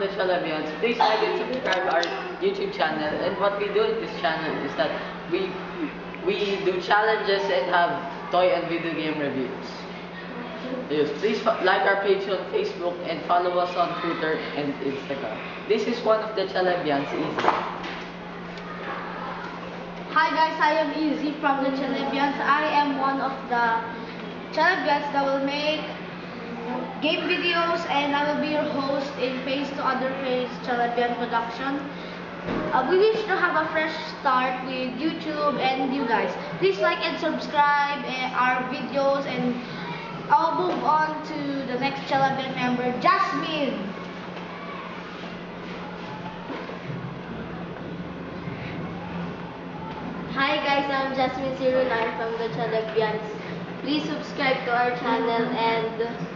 the Chalabians. Please like and subscribe our YouTube channel. And what we do in this channel is that we do challenges and have toy and video game reviews. Yes, please like our page on Facebook and follow us on Twitter and Instagram. This is one of the Chalabians, Easy. Hi guys, I am Easy from the Chalabians. I am one of the Chalabians that will make game videos, and I will be your host in Phase to Other Phase Chalabian Production. We wish to have a fresh start with YouTube and you guys. Please like and subscribe our videos, and I'll move on to the next Chalabian member, Jasmine. Hi guys, I'm Jasmine Sirunar from the Chalabians. Please subscribe to our channel and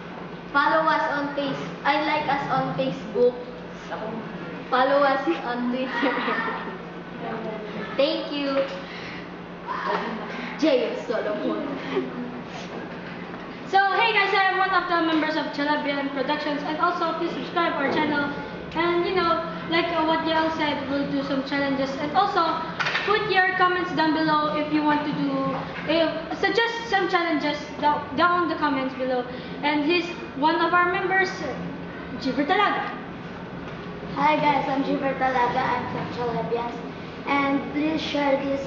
follow us on like us on Facebook. Follow us on Twitter. Thank you. James Solomon. So hey guys, I am one of the members of Chalabian Productions, and also please subscribe our channel. And you know, like what Yael said, we'll do some challenges, and also put your comments down below if you want to do, suggest some challenges down in the comments below. And he's one of our members, Jiver Talaga. Hi guys, I'm Jiver Talaga. I'm from Chalabians. And please share this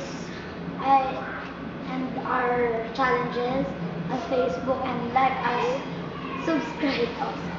and our challenges on Facebook and like us, subscribe us.